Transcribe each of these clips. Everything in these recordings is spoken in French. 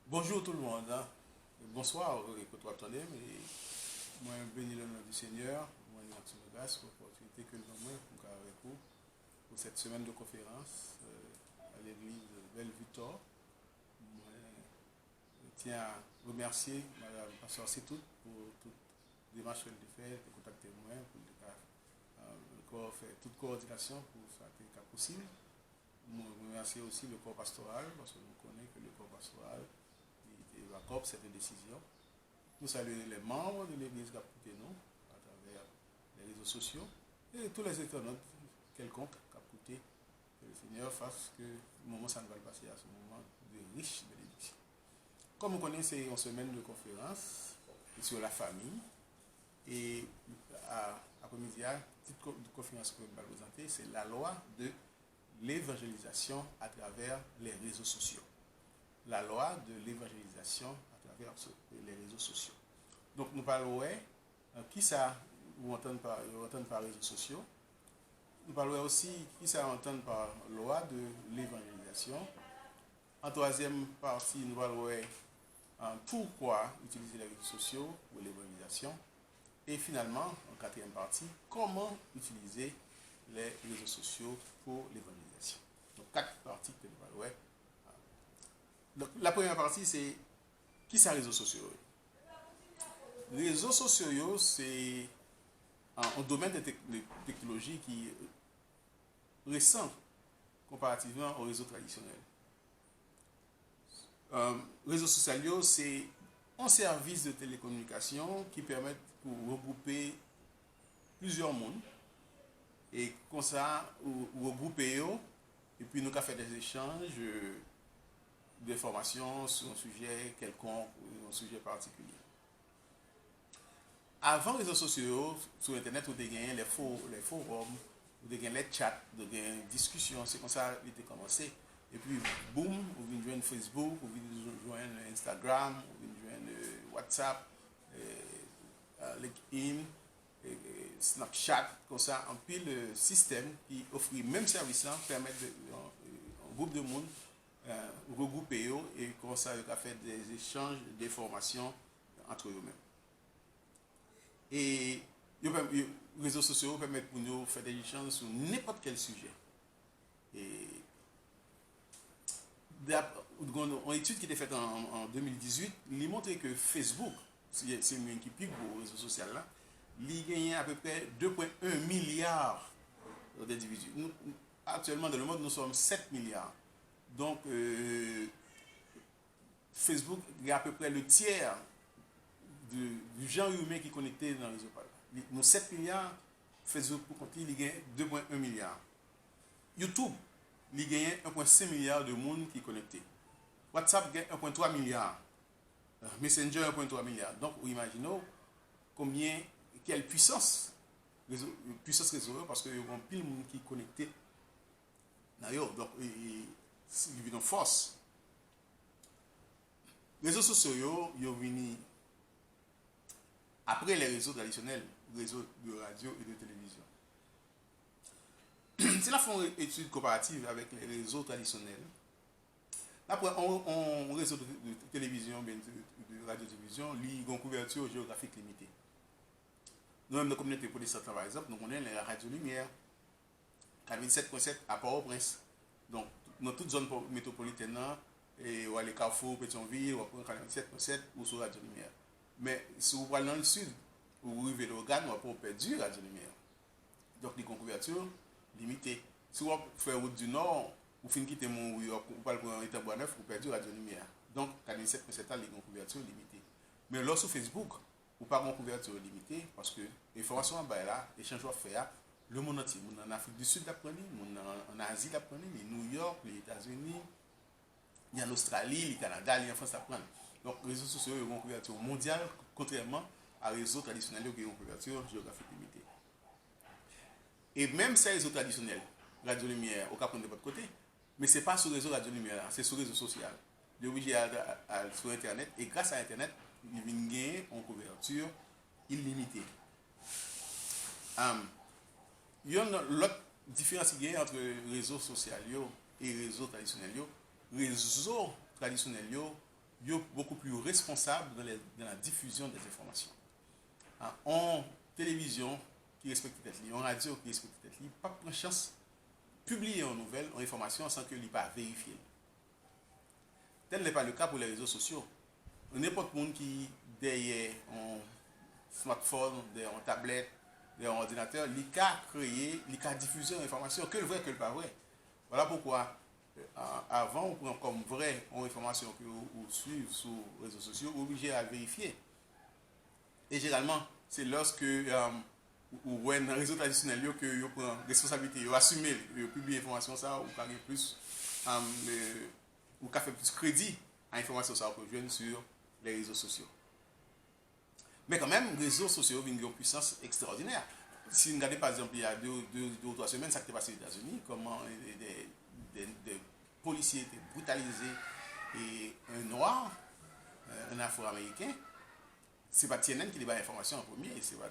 Bonjour tout le monde, hein. Bonsoir, écoute attendez, mais moi béni le nom du Seigneur, moi merci de grâce pour l'opportunité que nous avons pour avec vous pour cette semaine de conférence à l'église Belle-Victor. Moi, je tiens à remercier Madame Pasteur Sitout pour toute démarche qu'elle a fait, de contacter moi pour faire toute coordination pour ça qui est possible. Je remercie aussi le corps pastoral parce que nous connaissons que le corps pastoral évacue cette décision. Nous saluons les membres de l'église qui ont écouté nous à travers les réseaux sociaux et tous les internautes quelconques qui ont écouté. Que le Seigneur fasse que le moment ça ne va passer à ce moment de riche bénédiction. Comme vous connaissez, c'est une semaine de conférence sur la famille et après-midi, la petite conférence que je vais vous présenter, c'est la loi de l'évangélisation à travers les réseaux sociaux. La loi de l'évangélisation à travers les réseaux sociaux. Donc nous parlons qui ça vous entendez par réseaux sociaux. Nous parlons aussi qui ça entend par loi de l'évangélisation. En troisième partie, nous parlons pourquoi utiliser les réseaux sociaux pour l'évangélisation. Et finalement, en quatrième partie, comment utiliser les réseaux sociaux pour l'évangélisation. Donc, 4 parties que nous parlons. Donc, la première partie, c'est qui sont les réseaux sociaux. Les réseaux sociaux, c'est un domaine de technologie qui est récent comparativement aux réseaux traditionnels. Réseaux sociaux, c'est un service de télécommunication qui permet de regrouper plusieurs mondes. Et comme ça, regrouper et puis nous avons fait des échanges d'informations sur un sujet quelconque ou un sujet particulier. Avant les réseaux sociaux, sur Internet, vous avez gagné les forums, vous avez gagné les chats, vous avez gagné les discussions, c'est comme ça qu'il a commencé. Et puis, boum, vous venez joindre Facebook, vous venez joindre Instagram, vous venez joindre WhatsApp, LinkedIn, Snapchat, comme ça, en pile le système qui offre le même service, permet un groupe de monde regrouper et comme ça, il a fait des échanges d'informations entre eux-mêmes. Et les réseaux sociaux permettent pour nous faire des échanges sur n'importe quel sujet. Et une étude qui a été faite en 2018, il montre que Facebook, c'est une qui pique au réseau social là, il gagne à peu près 2,1 milliards d'individus. Actuellement, dans le monde, nous sommes 7 milliards. Donc, Facebook a à peu près le tiers du genre humain qui est connecté dans le réseau. Nous 7 milliards, Facebook pour compter, il gagne 2,1 milliards. YouTube, il gagne 1,5 milliard de monde qui est connecté. WhatsApp gagne 1,3 milliard. Messenger 1,3 milliard. Donc, vous imaginez combien, quelle puissance réseau, parce qu'il y a pile de monde qui est connecté. Donc, il y a une force. Les réseaux sociaux, ils sont venus après les réseaux traditionnels, réseaux de radio et de télévision. Si la font une étude comparative avec les réseaux traditionnels, après on réseau de télévision, de radio-télévision, il y a une couverture géographique limitée. Nous, même dans la communauté protestante, par exemple, nous connaissons la radio Lumière, 47.7 à Port-au-Prince. Donc, dans toute zone métropolitaine, et ou les Carrefour, Pétionville, ou 47.7 ou sur Radio Lumière. Mais si vous allez dans le sud, vous arrivez à l'organe, vous avez perdu Radio Lumière. Donc, les couvertures limitées. Si vous faites route du nord, vous finissez quitter Montréal, vous parlez pour État-Bois-Neuf, vous perdez Radio Lumière. Donc, 47.7 ans, les couvertures limitées. Mais là, sur Facebook, vous n'avez pas de couverture limitée parce que l'information en bas là, l'échange à faire, le monde entier, le monde en Afrique du Sud l'apprenait, le monde en Asie l'apprenait, les New York, les États-Unis, il y a l'Australie, le Canada, la France l'apprenait. Donc, les réseaux sociaux ont une couverture mondiale, contrairement à réseaux traditionnels qui ont une couverture géographique limitée. Et même ces réseaux traditionnels, Radio Lumière, au cap de votre côté, mais ce n'est pas sur le réseau Radio Lumière, c'est sur le réseau social. Il est obligé sur Internet, et grâce à Internet, il vient gagner une couverture illimitée. Il y a l'autre différence entre réseaux sociaux et réseaux traditionnels. Réseaux traditionnels, yo beaucoup plus responsables dans la diffusion des informations. En télévision, qui respecte tête li, en radio qui respecte tête li, pas prendre chance publier une nouvelle, une information sans que l'il pas vérifier. Tel n'est pas le cas pour les réseaux sociaux. N'importe monde qui derrière un smartphone, derrière une tablette, derrière un ordinateur, il a créé, il a diffusé une information que le vrai que le pas vrai. Voilà pourquoi avant on prend comme vrai une information que vous suivez sur les réseaux sociaux, obligé à vérifier. Et généralement, c'est lorsque ou un réseau traditionnel que vous prenez responsabilité, vous assumez, vous publiez l'information ça, ou vous plus ou fait plus crédit à l'information ça que je sur les réseaux sociaux. Mais quand même, les réseaux sociaux ont une puissance extraordinaire. Si vous regardez par exemple, il y a deux ou trois semaines, ça qui s'est passé aux États-Unis, comment des policiers étaient brutalisés et un noir, un afro-américain, c'est pas CNN qui débat l'information en premier, c'est pas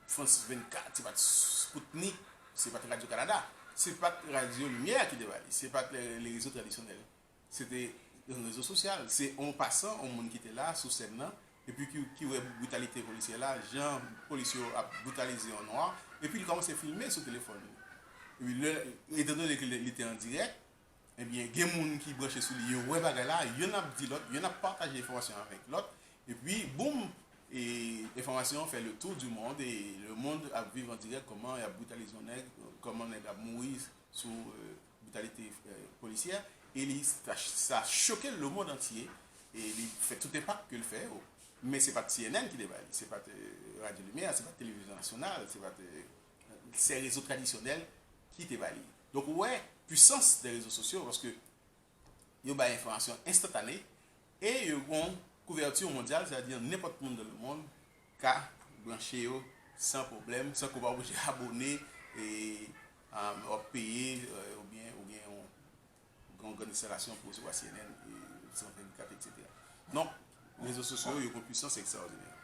France 24, c'est pas Sputnik, c'est pas Radio-Canada, c'est pas Radio Lumière qui débat, c'est pas les réseaux traditionnels. C'était un réseau social. C'est en passant, un monde qui était là, sous scène là, et puis qui voit brutalité policière là, Jean policier a brutalisé en noir, et puis il commence à filmer sur le téléphone. Et puis, étant donné qu'il était en direct, eh bien, il y a des gens qui branchent sur lui, ouais, là, il y en a dit l'autre, il y en a partagé l'information avec l'autre, et puis, boum, et l'information fait le tour du monde, et le monde a vu en direct comment il a brutalisé un nègre, comment il a mouru sous brutalité policière, et ça a choqué le monde entier, et il fait tout impact qu'il fait, mais ce n'est pas CNN qui débat, ce n'est pas Radio Lumière, ce n'est pas Télévision Nationale, ce n'est pas ces réseaux traditionnels qui dévalent. Donc, ouais, puissance des réseaux sociaux parce que il y a une information instantanée et il y a une couverture mondiale, c'est-à-dire n'importe qui dans le monde qui a branché sans problème, sans qu'on va obligé d'abonner et payer ou bien une grande installation pour voir CNN et 124, etc. Donc, les réseaux sociaux, ils ont une puissance extraordinaire.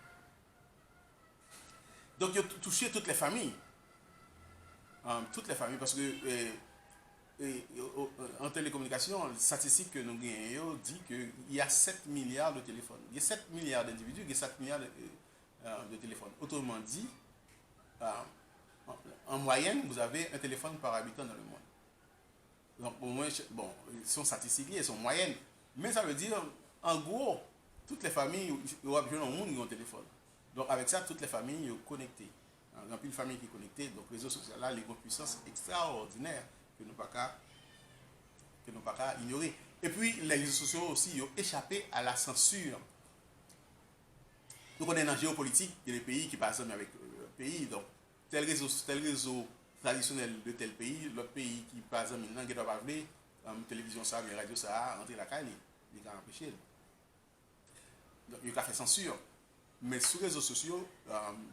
Donc, ils ont touché toutes les familles. Toutes les familles, parce que en télécommunication, les statistiques que nous gagnons dit qu'il y a 7 milliards de téléphones. Il y a 7 milliards d'individus, il y a 7 milliards de téléphones. Autrement dit, en moyenne, vous avez un téléphone par habitant dans le monde. Donc, au moins, bon, ils sont statistiques, elles sont moyennes. Mais ça veut dire, en gros, toutes les familles, au monde, ils ont un téléphone. Donc, avec ça, toutes les familles sont connectées. Il y a plus de familles qui sont connectées. Donc, les réseaux sociaux, là, les grosses puissances extraordinaires que nous ne pouvons pas ignorer. Et puis, les réseaux sociaux aussi ont échappé à la censure. Donc, on est dans la géopolitique, il y a des pays qui passent avec le pays. Donc, tel réseau traditionnel de tel pays, l'autre pays qui passe maintenant, qui doit parler, télévision ça, mais radio ça, rentrer la caille, il va empêcher. Donc, il y a fait censure. Mais sur les réseaux sociaux,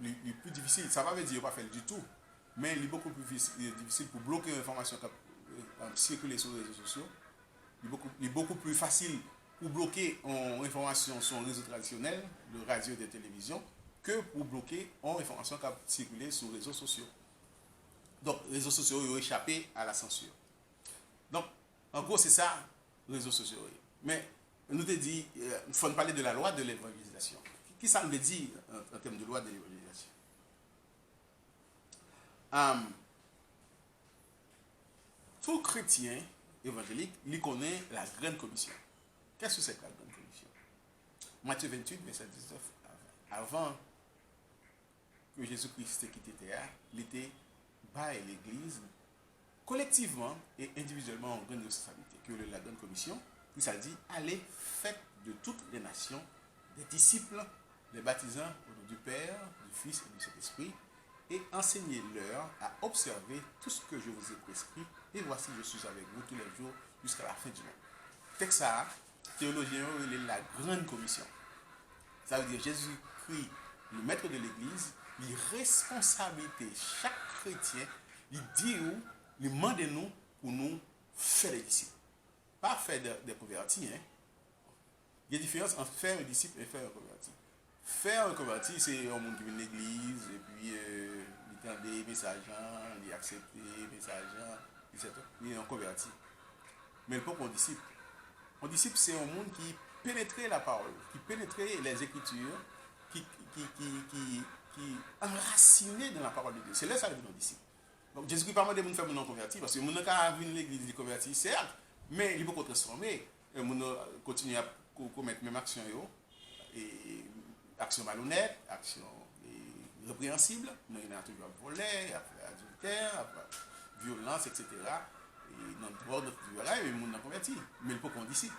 il est plus difficile. Ça ne veut pas dire qu'il ne pas faire du tout. Mais il est beaucoup plus difficile pour bloquer l'information qui circule sur les réseaux sociaux. Il est beaucoup plus facile pour bloquer une information sur un réseau traditionnel, de radio et de télévision, que pour bloquer une information qui circule sur les réseaux sociaux. Donc, les réseaux sociaux ont échappé à la censure. Donc, en gros, c'est ça, les réseaux sociaux. Mais, nous te dit, il faut parler de la loi de l'évangélisation. Qui ça veut dire en termes de loi de l'évangélisation? Tout chrétien évangélique, il connaît la grande commission. Qu'est-ce que c'est que la grande commission? Matthieu 28, verset 19. Avant que Jésus-Christ ait quitté terre, il était bas l'église, collectivement et individuellement en grande responsabilité. Que la grande commission, puis ça dit, allez, faites de toutes les nations des disciples, les baptisant au nom du Père, du Fils et du Saint-Esprit, et enseignez-leur à observer tout ce que je vous ai prescrit, et voici je suis avec vous tous les jours jusqu'à la fin du monde. Texte ça, théologien, il est la grande commission. Ça veut dire Jésus-Christ, le maître de l'Église, les responsabilités, chaque chrétien, il dit où, il demande nous pour nous faire des disciples. Pas faire des convertis. Hein. Il y a une différence entre faire un disciple et faire un converti. Faire un converti, c'est un monde qui vient de l'église, et puis il entend des messages, il accepte des messages, il est un converti. Mais le pas un disciple. Un disciple, c'est un monde qui pénétrait la parole, qui pénétrait les Écritures, qui enraciné dans la parole de Dieu. C'est là ça le disciple. Donc Jésus-Christ parle de monde faire mon converti parce que mon cas venir l'église converti certes, mais il peut transformer, mon continuer à commettre même action et action malhonnête, action répréhensible, il y a toujours volé, adultère, violence, etc. Et dans le droit de là, il y a monde converti, mais il peut qu'on disciple.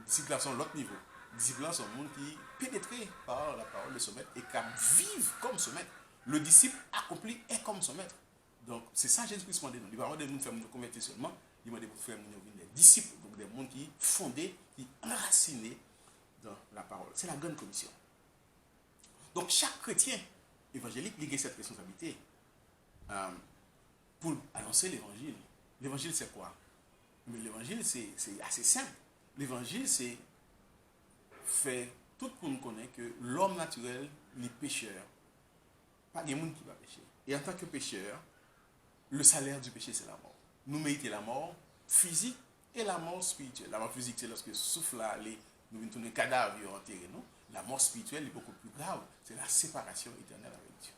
Disciples sont l'autre niveau. Disciples sont un monde qui pénétré par la parole de son maître et qui vivent comme son maître. Le disciple accompli est comme son maître. Donc, c'est ça Jésus-Christ demande. Il va de nous faire nous convertir seulement. Il m'a demandé de faire des disciples, donc des mondes qui fondés, qui enracinés dans la parole. C'est la grande commission. Donc, chaque chrétien évangélique a cette responsabilité pour annoncer l'évangile. L'évangile, c'est quoi? Mais l'évangile, c'est assez simple. L'évangile, c'est faire tout le monde connaît que l'homme naturel, les pécheurs, pas des gens qui va pécher. Et en tant que pécheur, le salaire du péché, c'est la mort. Nous méritons la mort physique et la mort spirituelle. La mort physique, c'est lorsque souffle aller, nous venons tourner cadavre et enterrer nous. La mort spirituelle est beaucoup plus grave. C'est la séparation éternelle avec Dieu.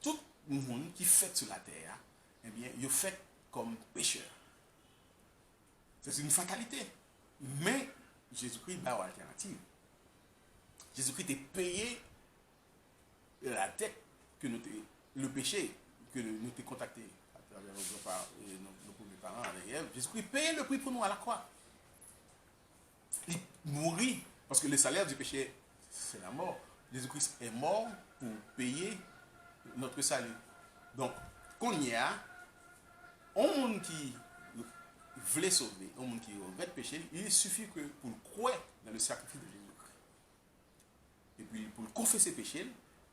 Tout le monde qui fait sur la terre, eh bien, il fait comme pécheur. C'est une fatalité. Mais Jésus-Christ a une alternative. Jésus-Christ est payé la dette que nous le péché que nous t'ai contacté à travers nos premiers parents. Jésus-Christ paye le prix pour nous à la croix. Il mourit parce que le salaire du péché, c'est la mort. Jésus-Christ est mort pour payer notre salut. Donc, qu'on y a, un monde qui voulait sauver, un monde qui regrette péché, il suffit que pour croire dans le sacrifice de Jésus-Christ. Et puis pour confesser péché,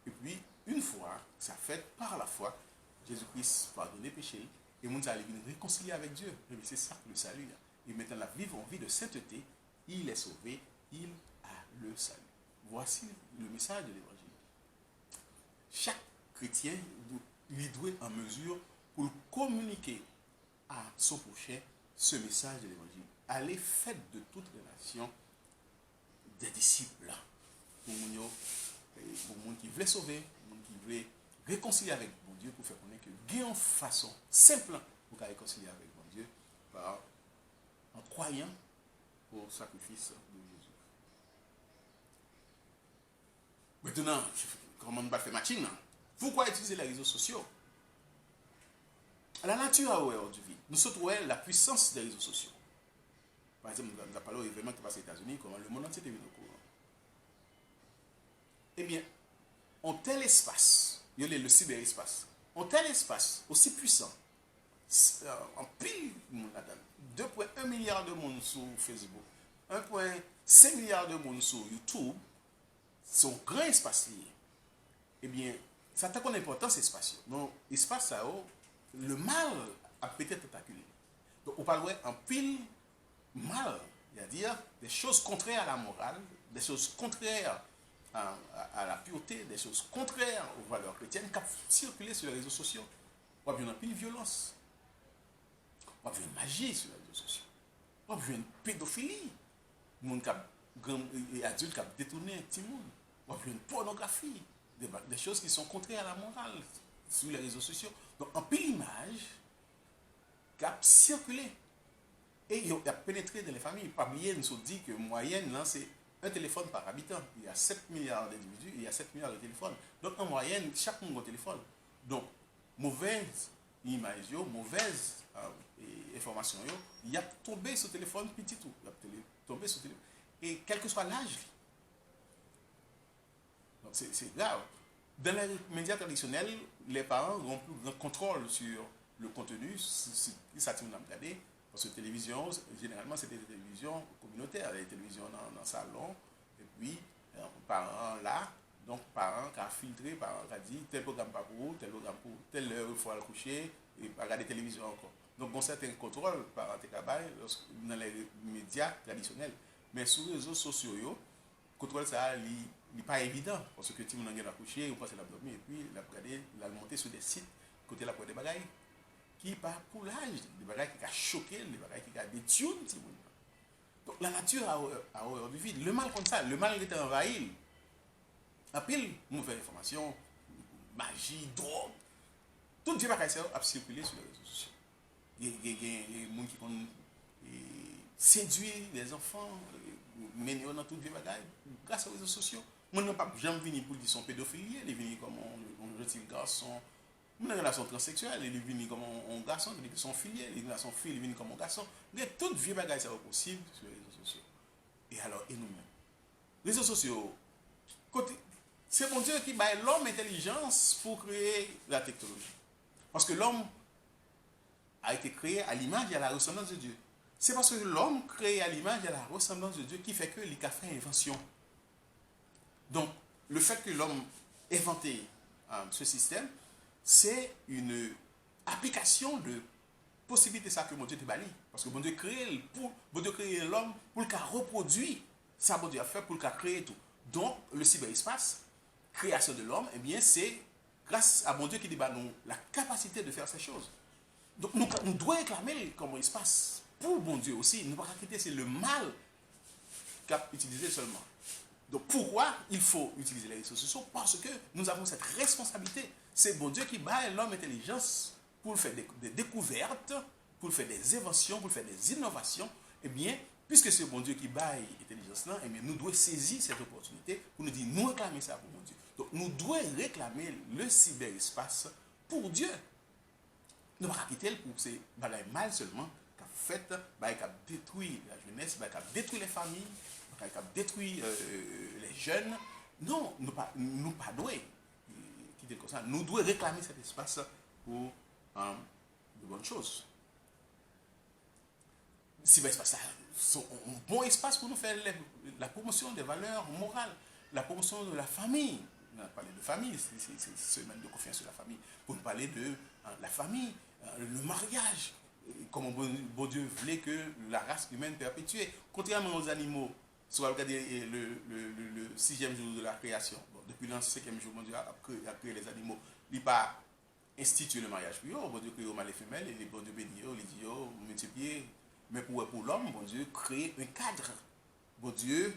et puis une fois, ça fait par la foi, Jésus-Christ pardonne les péchés, et le monde allait venir réconcilier avec Dieu. Et c'est ça le salut. Et maintenant, la vivre en vie de sainteté, il est sauvé, il a le salut. Voici le message de l'évangile. Chaque chrétien, il doit en mesure pour communiquer à son prochain ce message de l'évangile. Allez, faites de toute relation des disciples pour les gens qui veulent sauver, pour les gens qui veulent réconcilier avec mon Dieu, pour faire connaître que il y a une façon simple pour réconcilier avec mon Dieu en croyant au sacrifice de Jésus. Maintenant, comment on va faire matching? Pourquoi utiliser les réseaux sociaux? La nature a horreur du vide. Nous sommes la puissance des réseaux sociaux. Par exemple, nous avons parlé d'événements qui passent aux États-Unis, comment le monde entier est au courant. Eh bien, en tel espace, il y a le cyberespace, en tel espace aussi puissant, en pile, 2,1 milliard de monde sur Facebook, 1,5 milliard de monde sur YouTube, son grand espace lié. Eh bien, ça a une importance espace. Donc, l'espace, ça le mal a peut-être tentaculé. Donc, on parle en pile mal, c'est-à-dire des choses contraires à la morale, des choses contraires à la pureté, des choses contraires aux valeurs chrétiennes qui circulent sur les réseaux sociaux. On a vu une pile violence. On a vu une magie sur les réseaux sociaux. On a vu une pédophilie. Les adultes qui ont détourné un petit monde. On a vu une pornographie. Des choses qui sont contraires à la morale sur les réseaux sociaux. Donc, en pile image qui a circulé. Et il a pénétré dans les familles. Parmi elles, nous avons dit que moyenne, c'est un téléphone par habitant. Il y a 7 milliards d'individus, il y a 7 milliards de téléphones. Donc, en moyenne, chaque monde a un téléphone. Donc, mauvaise image, mauvaise information, il a tombé sur le téléphone petit tout. Il a tombé sur le téléphone. Et quel que soit l'âge, donc c'est grave. Dans les médias traditionnels, les parents ont plus grand contrôle sur le contenu, ça nous a regardé. Parce que la télévision, généralement, c'était des télévisions communautaires, des télévisions dans le salon, et puis, parents là, donc parents qui ont filtré, parents qui ont dit tel programme pas pour vous, tel programme pour telle heure il faut aller coucher, et pas regarder la télévision encore. Donc, bon, certains contrôles par dans les médias traditionnels. Mais sur les réseaux sociaux, le contrôle, ça n'est pas évident, parce que tout le monde a couché, on passe la dormir, et puis, il a monté sur des sites, côté la des bagailles, qui pas pour l'âge, des bagages qui a choqué, des bagages qui a détruit. Donc la nature a horreur du vide. Le mal comme ça, le mal qui était envahi. En pile, mauvaise information, magie, drogue, tout Dieu va circuler sur les réseaux sociaux. Il y a des gens qui ont séduit les enfants, mener dans tout Dieu bagaille grâce aux réseaux sociaux. Moi, je n'ai pas jamais venu pour dire son pédophilie, il est venu comme un gentil garçon. Une relation transsexuelle, il est venu comme un garçon, il est son filier, il est son fille, il est venu comme un garçon. Mais toute vie bagaille ça possible sur les réseaux sociaux. Et alors, et nous-mêmes. Les réseaux sociaux, c'est mon Dieu qui baille l'homme intelligence pour créer la technologie. Parce que l'homme a été créé à l'image et à la ressemblance de Dieu. C'est parce que l'homme créé à l'image et à la ressemblance de Dieu qui fait que il a fait invention. Donc, le fait que l'homme ait inventé ce système, c'est une application de possibilité ça que mon Dieu te bali. Parce que mon Dieu crée l'homme pour le reproduire ça mon Dieu a fait pour le créer tout. Donc, le cyberespace, création de l'homme, eh bien, c'est grâce à mon Dieu qui débat nous la capacité de faire ces choses. Donc, nous devons réclamer comment il se passe pour mon Dieu aussi. Nous ne pouvons pas quitter, c'est le mal qu'a utilisé seulement. Donc, pourquoi il faut utiliser les réseaux sociaux? Parce que nous avons cette responsabilité. C'est bon Dieu qui bat l'homme intelligence pour faire des découvertes, pour faire des inventions, pour faire des innovations. Eh bien, puisque c'est bon Dieu qui bat l'intelligence là, eh bien, nous devons saisir cette opportunité pour nous dire, nous réclamer ça pour mon Dieu. Donc, nous devons réclamer le cyberespace pour Dieu. Nous ne pouvons pas quitter pour ces bagailles mal seulement, qui a fait, qui a détruit la jeunesse, qui a détruit les familles, qui a détruit les jeunes. Non, nous ne pas devons quitter comme ça. Nous devons réclamer cet espace pour de bonnes choses. Cyberespace, c'est un bon espace pour nous faire la promotion des valeurs morales, la promotion de la famille. On a parlé de famille, c'est semaine de confiance sur la famille. Pour nous parler de la famille, le mariage, comment bon Dieu voulait que la race humaine perpétue. Contrairement aux animaux, si vous regardez le 6e jour de la création, bon, depuis le 5e jour, bon Dieu a créé les animaux. Il n'a pas institué le mariage pour eux, bon Dieu crée au mâle et femelle, et bon Dieu bénit, il dit, multiplier. Mais pour l'homme, bon Dieu crée un cadre. Bon Dieu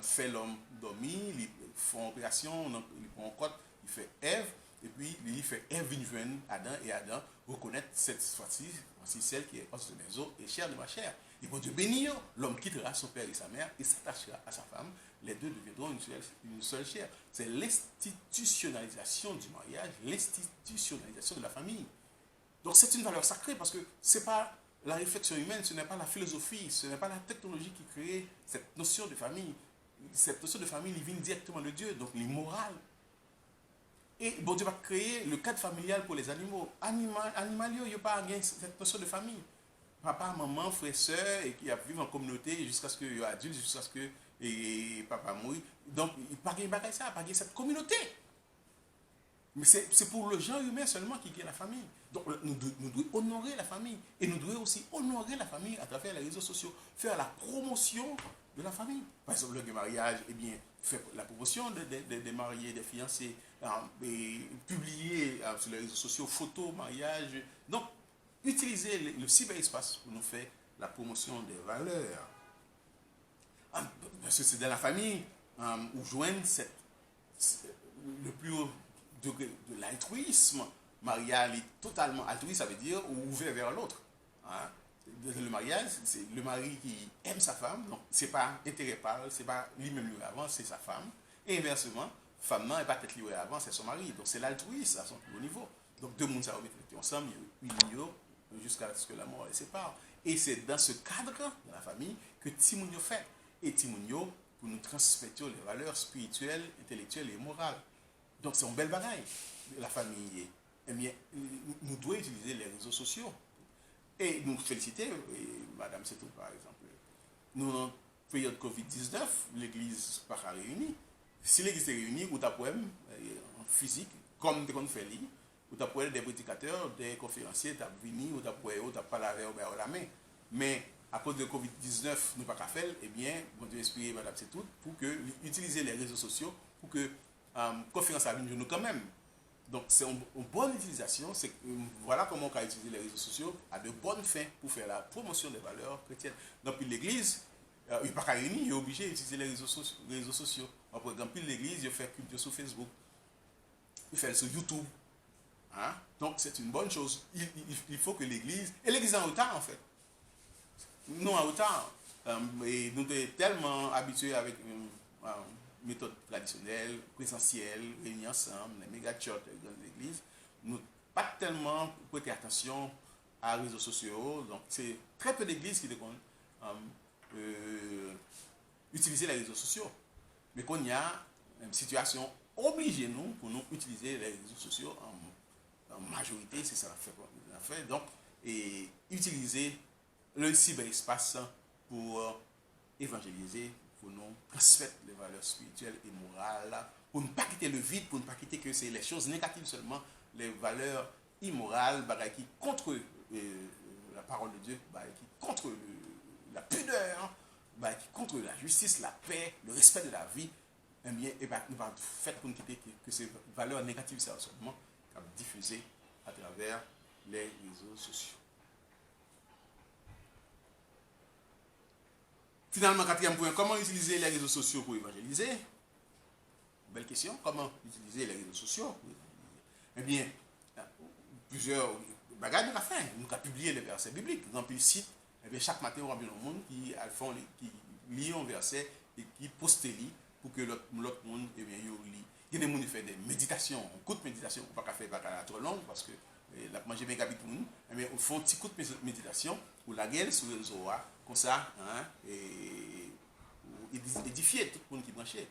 fait l'homme dormir, il fait une création, il prend en compte, il fait Ève, et puis il fait Ève une Adam, et Adam reconnaître cette fois-ci, voici celle qui est os de mes os et chair de ma chair. Et bon Dieu bénit, l'homme quittera son père et sa mère et s'attachera à sa femme, les deux deviendront une seule chair. C'est l'institutionnalisation du mariage, l'institutionnalisation de la famille. Donc c'est une valeur sacrée parce que c'est pas la réflexion humaine, ce n'est pas la philosophie, ce n'est pas la technologie qui crée cette notion de famille. Cette notion de famille, il vient directement de Dieu, donc l'immoral. Et bon Dieu va créer le cadre familial pour les animaux. Animaliaux, il n'y a pas cette notion de famille. Papa, maman, frère, soeur, et qui vivent en communauté jusqu'à ce qu'ils soient adultes, jusqu'à ce que papa mouille. Donc, il n'y a pas de ça, il n'y a pas de cette communauté. Mais c'est pour le genre humain seulement qui est la famille. Donc nous devons honorer la famille. Et nous devons aussi honorer la famille à travers les réseaux sociaux. Faire la promotion de la famille. Par exemple, le mariage, eh bien, faire la promotion des mariés, des fiancés. Et publier sur les réseaux sociaux photos, mariage. Donc, utiliser le cyberespace pour nous faire la promotion des valeurs. Parce que c'est dans la famille où joignent le plus haut degré de l'altruisme. Mariage est totalement altruiste, ça veut dire ouvert vers l'autre. Hein? Le mariage, c'est le mari qui aime sa femme, donc c'est pas intérêt par elle, c'est pas lui-même livré avant, c'est sa femme. Et inversement, femme non n'est pas peut-être livrée avant, c'est son mari. Donc c'est l'altruisme à son plus haut niveau. Donc deux mondes ça va mettre ensemble, ils jusqu'à ce que la mort les sépare. Et c'est dans ce cadre de la famille que Timounio fait. Et Timounio pour nous transmettre les valeurs spirituelles, intellectuelles et morales. Donc c'est un bel bagaille. La famille, eh bien, nous devons utiliser les réseaux sociaux. Et nous féliciter, Madame Setou par exemple, nous, en période Covid-19, l'Église n'est pas réunie. Si l'Église est réunie, ou tu as problème en physique, comme on fait lire, ou tu as problème des prédicateurs, des conférenciers, tu as venu, ou tu as problème, ou tu as pas la main. Mais à cause de Covid-19, nous pas qu'à faire, eh bien, on doit inspirer Madame Setou pour que utiliser les réseaux sociaux pour que conférence à venir nous quand même. Donc, c'est une bonne utilisation. Voilà comment on peut utiliser les réseaux sociaux à de bonnes fins pour faire la promotion des valeurs chrétiennes. Donc, l'Église, il n'est pas qu'à réunir, il est obligé d'utiliser les réseaux sociaux. Par exemple, l'Église, il fait culte sur Facebook, il fait sur YouTube. Hein? Donc, c'est une bonne chose. Il faut que l'Église, et l'Église en retard en fait, nous en retard, et nous sommes tellement habitués avec une méthode traditionnelle, présentielle, réunir ensemble, les méga-churches, les grandes églises, nous pas tellement prêter attention aux réseaux sociaux. Donc, c'est très peu d'églises qui devront utiliser les réseaux sociaux. Mais qu'on y a une situation obligée nous pour nous utiliser les réseaux sociaux en majorité, c'est ça la fait. Donc, et utiliser le cyberespace pour évangéliser, pour nous transmettre les valeurs spirituelles et morales, pour ne pas quitter le vide, pour ne pas quitter que c'est les choses négatives seulement, les valeurs immorales, qui contre la parole de Dieu, qui contre la pudeur, qui contre la justice, la paix, le respect de la vie, eh bien, nous va faire pour nous quitter que ces valeurs négatives seulement diffusées à travers les réseaux sociaux. Finalement, quatrième point, comment utiliser les réseaux sociaux pour évangéliser? Belle question. Comment utiliser les réseaux sociaux pour évangéliser? Eh bien, plusieurs bagages nous avons fait. Nous avons publié les versets bibliques. Rempli le site. Eh bien, chaque matin, on a un monde qui lit un verset et qui poste pour que l'autre monde, eh bien, lit. Il y a des gens qui font des méditations, un coup de méditation, on ne peut pas faire trop long parce que la manger bien capite pour nous, mais on fait un petit coup de méditation pour la gueule sur le réseau, comme ça, hein, et édifier tout le monde qui branche. Il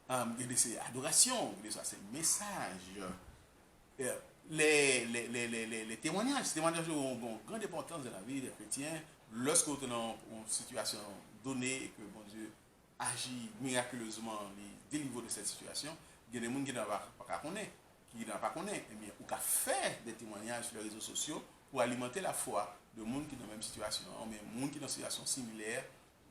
y a des adorations, il y a des messages, les témoignages. Les témoignages ont une grande importance dans la vie des chrétiens. Lorsque vous êtes dans une situation donnée et que bon Dieu agit miraculeusement, les délivre de cette situation, il y a des gens qui n'ont pas connaître, mais ou qui fait des témoignages sur les réseaux sociaux pour alimenter la foi de gens qui sont dans la même situation, mais de gens qui sont dans une situation similaire,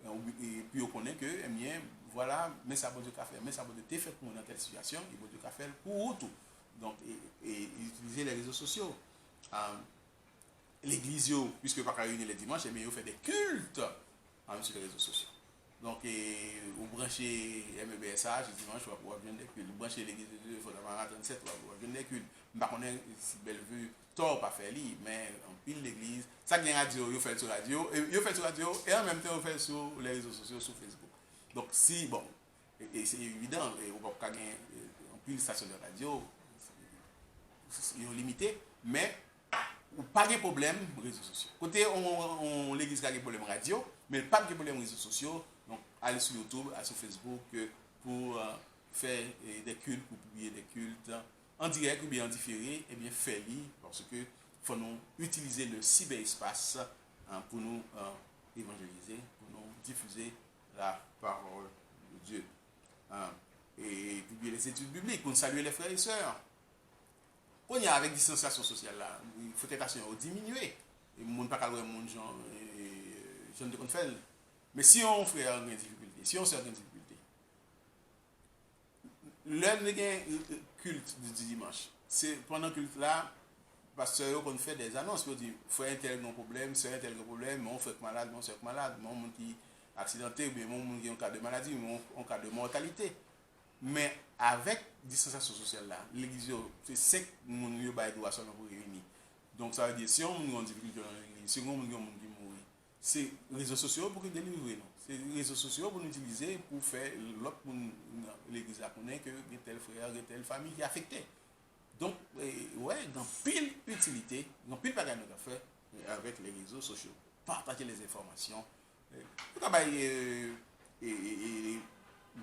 et puis on connaît que, eh bien, voilà, mais ça bon Dieu qu'a fait, mais ça bon Dieu fait pour nous dans telle situation, et bon Dieu qu'a fait pour tout. Donc, et utiliser les réseaux sociaux. L'église, puisque pas réunir les dimanches, mais il fait des cultes sur les réseaux sociaux. Donc, vous branchez MEBSH, dimanche, vous pouvoir venir des cultes. Vous branchez l'église de Dieu, il faut avoir 37, vous pouvoir venir des cultes. Je ne sais pas si Bellevue, tort pas faire lui, mais en pile l'église. Ça qui est radio, vous faites sur radio, et en même temps, vous faites sur les réseaux sociaux, sur Facebook. Donc, si, bon, et c'est évident, et vous ne pouvez pas gagner en pile station de radio, ils sont limités, mais pas de problème réseaux sociaux. Côté on l'église a des problèmes radio, mais pas de problème réseaux sociaux. Donc aller sur YouTube, aller sur Facebook pour faire des cultes, pour publier des cultes en direct ou bien en différé, et bien faire-le parce que faut nous utiliser le cyberespace pour nous évangéliser, pour nous diffuser la parole de Dieu. Et publier les études bibliques pour nous saluer les frères et sœurs. On y a avec distanciation sociale là, il faut être attention, diminuer. Et mon pas calme mon gens de faire. Mais si on fait une difficulté, si on sort une difficulté, l'heure de culte du dimanche, c'est pendant le culte là, pasteur qu'on fait des annonces pour dire frère tel non problème, sœur tel problème, mon frère malade, mon sœur malade, mon monde qui accidenté ou bien mon monde qui en cas de maladie ou en cas de mortalité. Mais avec distanciation sociale là, l'église, c'est 5 personnes qui doivent se réunir. Donc ça veut dire, si on a une difficulté dans l'église, si on a un monde qui mourit, c'est les réseaux sociaux pour délivrer. C'est les réseaux sociaux pour nous utiliser pour faire l'autre pour l'église à connaître que tel frère, telle famille qui est affectée. Donc, ouais, dans pile utilité, dans pile bagage nous avons fait avec les réseaux sociaux. Partager les informations.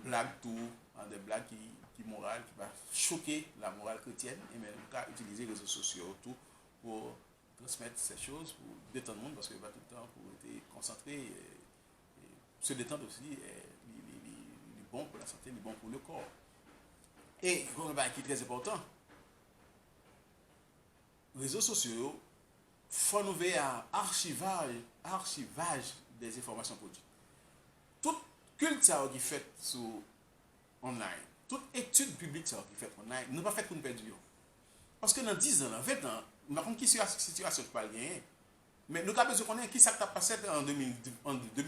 Blagues tout, des blagues qui morales, qui va choquer la morale chrétienne, et même on va utiliser les réseaux sociaux tout pour transmettre ces choses, pour détendre le monde, parce que va tout le temps pour être concentré, et se détendre aussi, est bon pour la santé, est bon pour le corps. Et un qui est très important, les réseaux sociaux font nous à archivage des informations produites. Tout culte qui est fait sur online, toute étude publique qui est faite online, nous pas fait pour nous perdre. Parce que dans 10 ans, dans 20 ans, nous avons qui situation qui pas gagner. Mais nous avons besoin de connaître qui ça t'a passé en 2000,